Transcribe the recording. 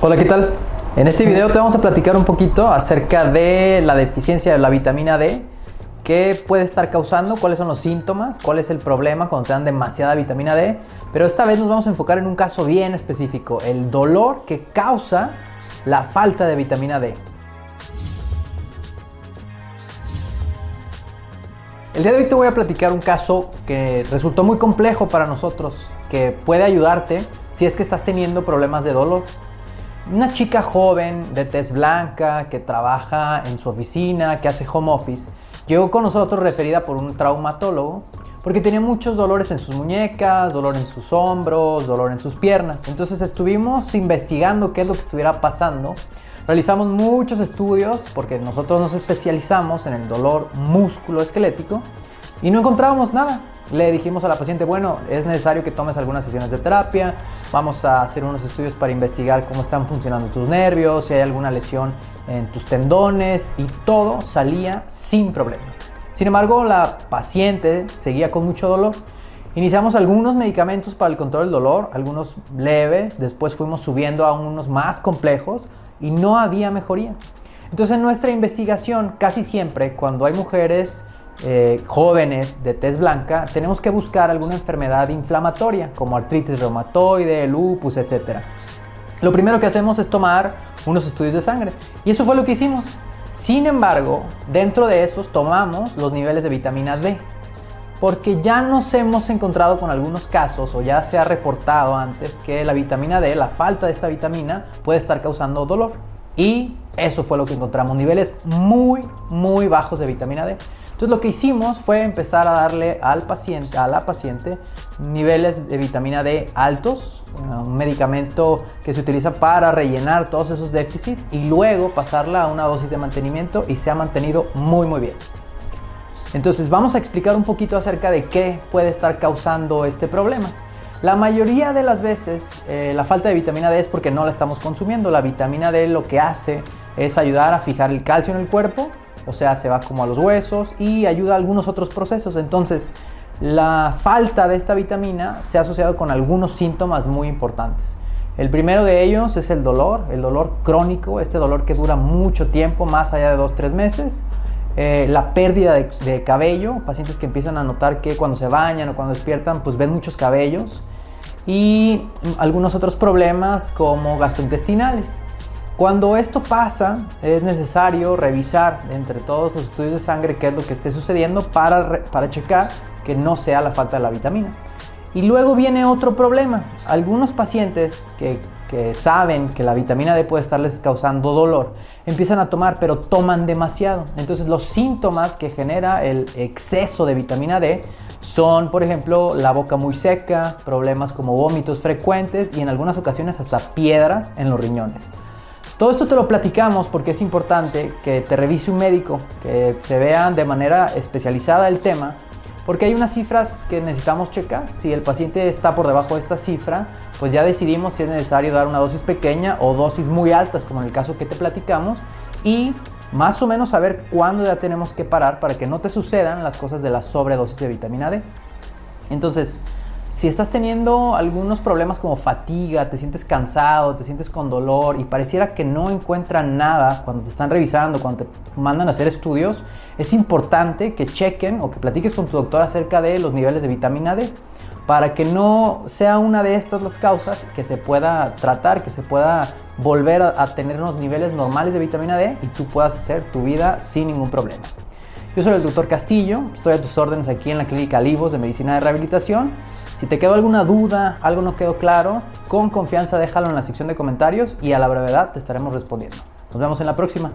Hola, ¿qué tal? En este video te vamos a platicar un poquito acerca de la deficiencia de la vitamina D, qué puede estar causando, cuáles son los síntomas, cuál es el problema cuando te dan demasiada vitamina D, pero esta vez nos vamos a enfocar en un caso bien específico, el dolor que causa la falta de vitamina D. El día de hoy te voy a platicar un caso que resultó muy complejo para nosotros, que puede ayudarte si es que estás teniendo problemas de dolor. Una chica joven de tez blanca que trabaja en su oficina, que hace home office, llegó con nosotros referida por un traumatólogo porque tenía muchos dolores en sus muñecas, dolor en sus hombros, dolor en sus piernas. Entonces estuvimos investigando qué es lo que estuviera pasando. Realizamos muchos estudios porque nosotros nos especializamos en el dolor musculoesquelético y no encontrábamos nada. Le dijimos a la paciente, bueno, es necesario que tomes algunas sesiones de terapia, vamos a hacer unos estudios para investigar cómo están funcionando tus nervios, si hay alguna lesión en tus tendones, y todo salía sin problema. Sin embargo, la paciente seguía con mucho dolor. Iniciamos algunos medicamentos para el control del dolor, algunos leves, después fuimos subiendo a unos más complejos y no había mejoría. Entonces, en nuestra investigación, casi siempre cuando hay mujeres jóvenes de tez blanca, tenemos que buscar alguna enfermedad inflamatoria como artritis reumatoide, lupus, etc. Lo primero que hacemos es tomar unos estudios de sangre y eso fue lo que hicimos. Sin embargo, dentro de esos tomamos los niveles de vitamina D porque ya nos hemos encontrado con algunos casos, o ya se ha reportado antes, que la vitamina D, la falta de esta vitamina, puede estar causando dolor. Y eso fue lo que encontramos, niveles muy bajos de vitamina D. Entonces lo que hicimos fue empezar a darle a la paciente niveles de vitamina D altos, un medicamento que se utiliza para rellenar todos esos déficits, y luego pasarla a una dosis de mantenimiento, y se ha mantenido muy bien. Entonces vamos a explicar un poquito acerca de qué puede estar causando este problema. La mayoría de las veces la falta de vitamina D es porque no la estamos consumiendo. La vitamina D lo que hace es ayudar a fijar el calcio en el cuerpo, o sea, se va como a los huesos y ayuda a algunos otros procesos. Entonces, la falta de esta vitamina se ha asociado con algunos síntomas muy importantes. El primero de ellos es el dolor crónico, este dolor que dura mucho tiempo, más allá de 2-3 meses. La pérdida de cabello, pacientes que empiezan a notar que cuando se bañan o cuando despiertan, pues ven muchos cabellos, y algunos otros problemas como gastrointestinales. Cuando esto pasa, es necesario revisar entre todos los estudios de sangre qué es lo que esté sucediendo para checar que no sea la falta de la vitamina. Y luego viene otro problema. Algunos pacientes que saben que la vitamina D puede estarles causando dolor, empiezan a tomar, pero toman demasiado. Entonces los síntomas que genera el exceso de vitamina D son, por ejemplo, la boca muy seca, problemas como vómitos frecuentes y en algunas ocasiones hasta piedras en los riñones. Todo esto te lo platicamos porque es importante que te revise un médico, que se vean de manera especializada el tema, porque hay unas cifras que necesitamos checar. Si el paciente está por debajo de esta cifra, pues ya decidimos si es necesario dar una dosis pequeña o dosis muy altas, como en el caso que te platicamos, y más o menos saber cuándo ya tenemos que parar para que no te sucedan las cosas de la sobredosis de vitamina D. Entonces, si estás teniendo algunos problemas como fatiga, te sientes cansado, te sientes con dolor y pareciera que no encuentran nada cuando te están revisando, cuando te mandan a hacer estudios, es importante que chequen o que platiques con tu doctor acerca de los niveles de vitamina D para que no sea una de estas las causas, que se pueda tratar, que se pueda volver a tener unos niveles normales de vitamina D y tú puedas hacer tu vida sin ningún problema. Yo soy el Dr. Castillo, estoy a tus órdenes aquí en la Clínica Livos de Medicina de Rehabilitación. Si te quedó alguna duda, algo no quedó claro, con confianza déjalo en la sección de comentarios y a la brevedad te estaremos respondiendo. Nos vemos en la próxima.